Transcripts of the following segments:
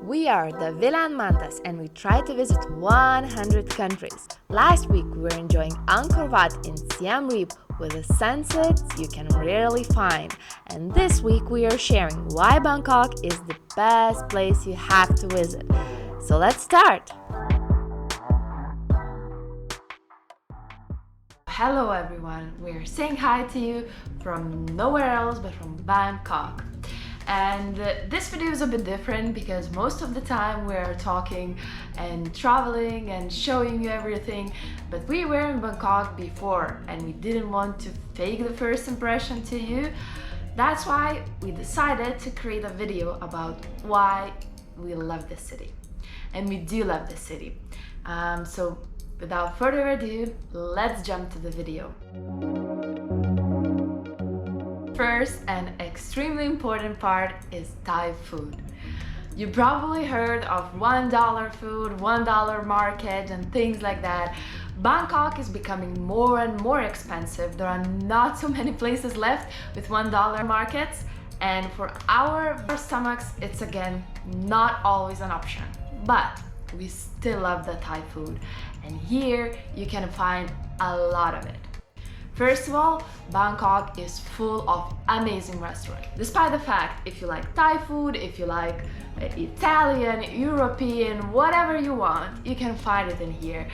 We are the Villa and Mantas and we try to visit 100 countries. Last week we were enjoying Angkor Wat in Siem Reap with the sunsets you can rarely find. And this week we are sharing why Bangkok is the best place you have to visit. So let's start! Hello everyone, we're saying hi to you from nowhere else but from Bangkok. And this video is a bit different because most of the time we're talking and traveling and showing you everything, but we were in Bangkok before and we didn't want to fake the first impression to you. That's why we decided to create a video about why we love this city. And we do love this city. So without further ado, let's jump to the video. First and extremely important part is Thai food. You probably heard of $1 food, $1 market and things like that. Bangkok is becoming more and more expensive. There are not so many places left with $1 markets, and for our stomachs it's again not always an option. But we still love the Thai food, and here you can find a lot of it. First of all, Bangkok is full of amazing restaurants. Despite the fact, if you like Thai food, if you like Italian, European, whatever you want, you can find it in here.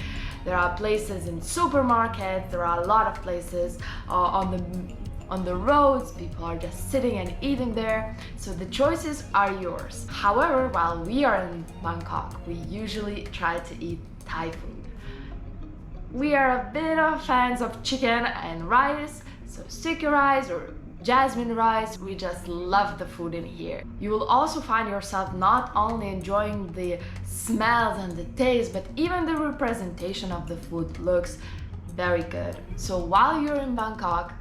There are places in supermarkets, there are a lot of places on the roads, people are just sitting and eating there, so the choices are yours. However, while we are in Bangkok, we usually try to eat Thai food. We are a bit of fans of chicken and rice, so sticky rice or jasmine rice, we just love the food in here. You will also find yourself not only enjoying the smells and the taste, but even the representation of the food looks very good. So while you're in Bangkok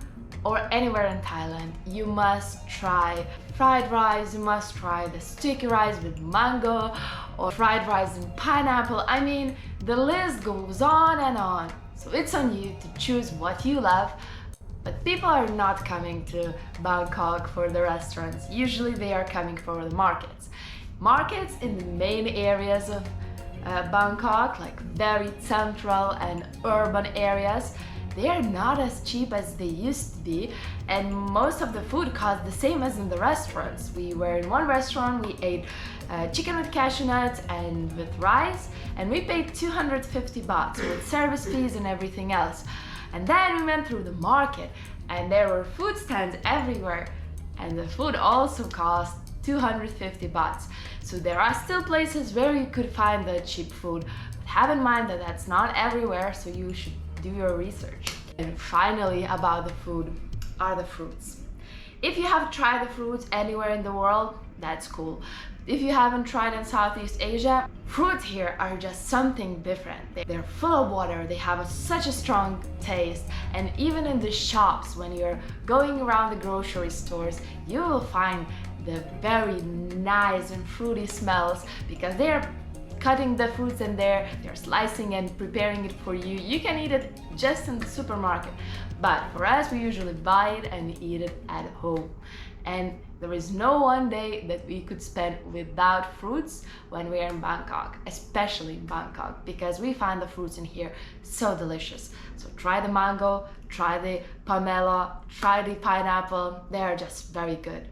or anywhere in Thailand, you must try fried rice, you must try the sticky rice with mango or fried rice and pineapple. I mean, the list goes on and on. So it's on you to choose what you love. But people are not coming to Bangkok for the restaurants. Usually they are coming for the markets. Markets in the main areas of Bangkok, like very central and urban areas, they are not as cheap as they used to be, and most of the food costs the same as in the restaurants. We were in one restaurant, we ate chicken with cashew nuts and with rice, and we paid 250 baht with service fees and everything else. And then we went through the market and there were food stands everywhere, and the food also cost 250 bahts. So there are still places where you could find the cheap food, but have in mind that that's not everywhere, so you should do your research. And finally, about the food are the fruits. If you have tried the fruits anywhere in the world, that's cool. If you haven't tried in Southeast Asia, fruits here are just something different. They're full of water, they have such a strong taste, and even in the shops, when you're going around the grocery stores, you will find the very nice and fruity smells because they're cutting the fruits in there, they're slicing and preparing it for you. You can eat it just in the supermarket, but for us, we usually buy it and eat it at home. And there is no one day that we could spend without fruits when we're in Bangkok, especially in Bangkok, because we find the fruits in here so delicious. So try the mango, try the pomelo, try the pineapple, they are just very good.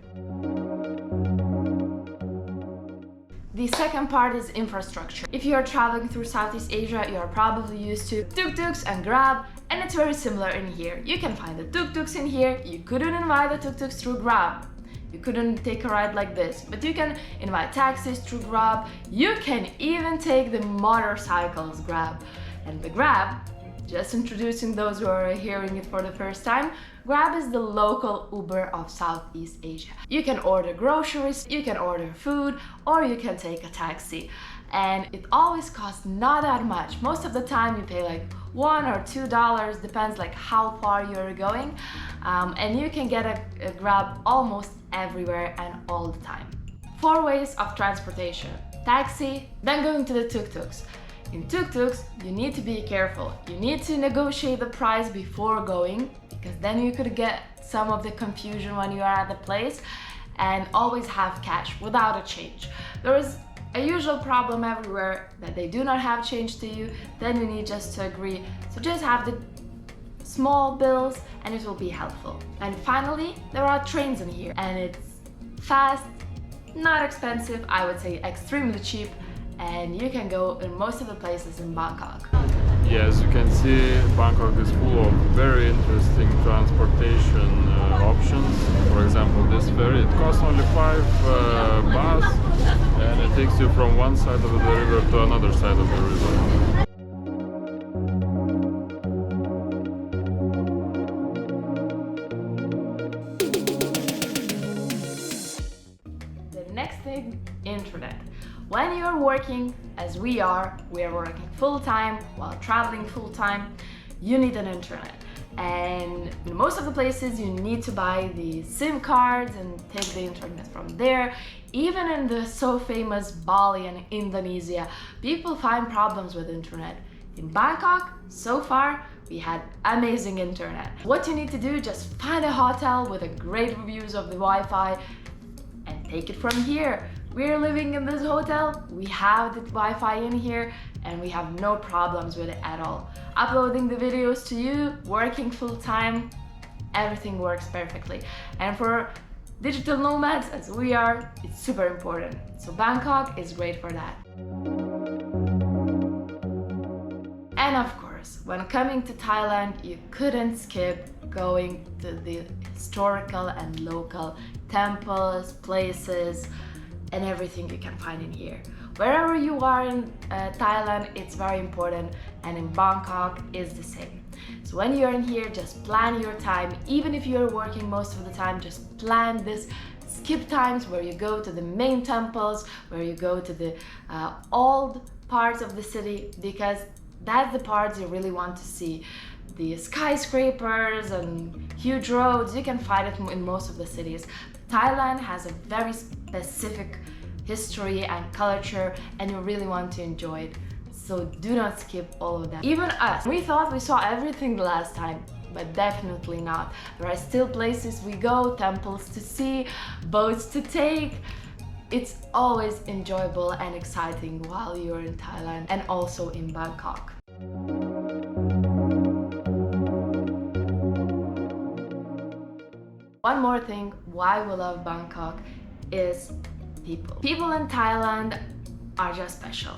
The second part is infrastructure. If you are traveling through Southeast Asia, you are probably used to tuk-tuks and Grab, and it's very similar in here. You can find the tuk-tuks in here. You couldn't invite the tuk-tuks through Grab. You couldn't take a ride like this, but you can invite taxis through Grab. You can even take the motorcycles Grab. And the Grab, just introducing those who are hearing it for the first time, Grab is the local Uber of Southeast Asia. You can order groceries, you can order food, or you can take a taxi. And it always costs not that much. Most of the time you pay like $1 or $2, depends like how far you're going. And you can get a Grab almost everywhere and all the time. 4 ways of transportation: taxi, then going to the tuk-tuks. In tuk-tuks, you need to be careful. You need to negotiate the price before going, because then you could get some of the confusion when you are at the place, and always have cash without a change. There is a usual problem everywhere, that they do not have change to you, then you need just to agree. So just have the small bills and it will be helpful. And finally, there are trains in here and it's fast, not expensive, I would say extremely cheap, and you can go in most of the places in Bangkok. Yeah, as you can see, Bangkok is full of very interesting transportation options. For example, this ferry, it costs only 5 baht and it takes you from one side of the river to another side of the river. Next thing, internet. When you're working, as we are working full-time while traveling full-time, you need an internet. And in most of the places you need to buy the SIM cards and take the internet from there. Even in the so famous Bali and Indonesia, people find problems with internet. In Bangkok, so far, we had amazing internet. What you need to do, just find a hotel with a great reviews of the Wi-Fi and take it from here. We're living in this hotel, we have the Wi-Fi in here, and we have no problems with it at all. Uploading the videos to you, working full-time, everything works perfectly. And for digital nomads, as we are, it's super important. So Bangkok is great for that. And of course, when coming to Thailand, you couldn't skip going to the historical and local temples, places, and everything you can find in here. Wherever you are in Thailand, it's very important, and in Bangkok is the same. So when you're in here, just plan your time. Even if you're working most of the time, just plan this skip times where you go to the main temples, where you go to the old parts of the city, because that's the parts you really want to see. The skyscrapers and huge roads, you can find it in most of the cities. Thailand has a very specific history and culture, and you really want to enjoy it. So do not skip all of that. Even us, we thought we saw everything the last time, but definitely not. There are still places we go, temples to see, boats to take. It's always enjoyable and exciting while you're in Thailand and also in Bangkok. One more thing why we love Bangkok is people. People in Thailand are just special.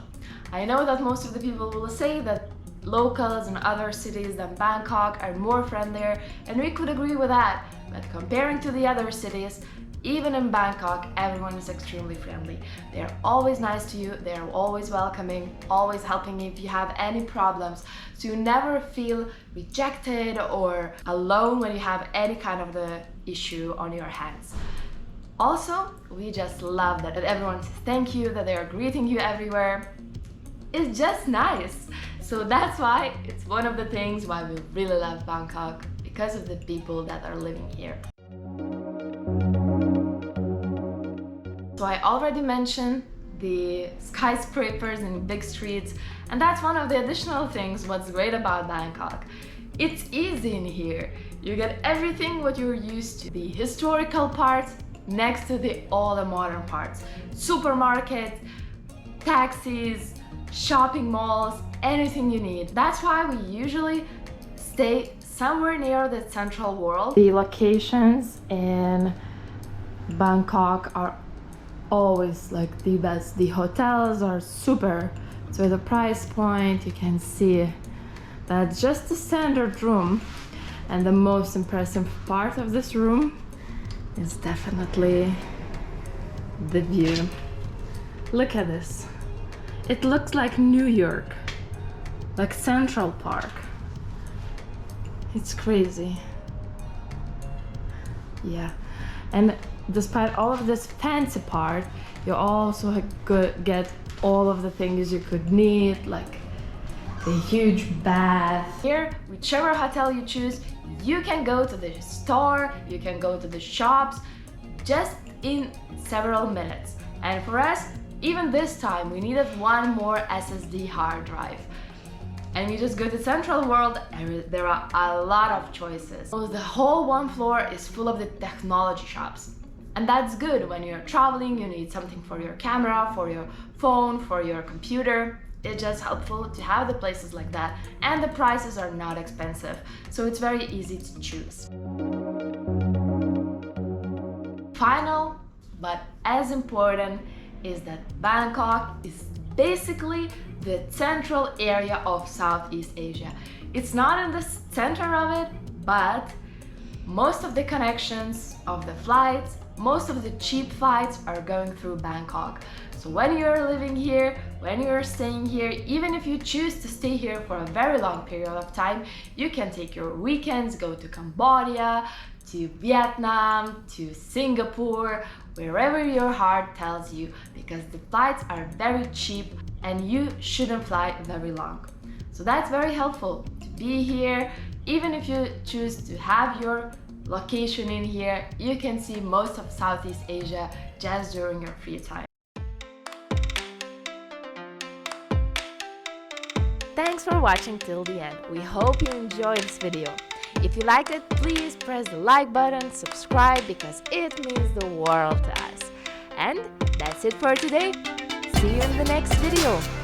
I know that most of the people will say that locals in other cities than Bangkok are more friendlier, and we could agree with that. But comparing to the other cities, even in Bangkok, everyone is extremely friendly. They're always nice to you, they're always welcoming, always helping you if you have any problems. So you never feel rejected or alone when you have any kind of the issue on your hands. Also, we just love that everyone says thank you, that they are greeting you everywhere. It's just nice. So that's why it's one of the things why we really love Bangkok, because of the people that are living here. So I already mentioned the skyscrapers and big streets, and that's one of the additional things what's great about Bangkok. It's easy in here. You get everything what you're used to. The historical parts next to all the modern parts. Supermarkets, taxis, shopping malls, anything you need. That's why we usually stay somewhere near the central world. The locations in Bangkok are always like the best. The hotels are super. So the price point, you can see that's just the standard room. And the most impressive part of this room is definitely the view. Look at this. It looks like New York, like Central Park. It's crazy. Yeah. And despite all of this fancy part, you also get all of the things you could need, like the huge bath. Here, whichever hotel you choose, you can go to the store, you can go to the shops, just in several minutes. And for us, even this time, we needed one more SSD hard drive. And you just go to Central World and there are a lot of choices. So the whole one floor is full of the technology shops. And that's good. When you're traveling, you need something for your camera, for your phone, for your computer. It's just helpful to have the places like that, and the prices are not expensive, so it's very easy to choose. Final, but as important, is that Bangkok is basically the central area of Southeast Asia. It's not in the center of it, but most of the connections of the flights, most of the cheap flights are going through Bangkok. So when you're living here, when you're staying here, even if you choose to stay here for a very long period of time, you can take your weekends, go to Cambodia, to Vietnam, to Singapore, wherever your heart tells you, because the flights are very cheap and you shouldn't fly very long. So that's very helpful to be here. Even if you choose to have your location in here, you can see most of Southeast Asia just during your free time. Thanks for watching till the end. We hope you enjoyed this video. If you liked it, please press the like button, subscribe, because it means the world to us. And that's it for today. See you in the next video.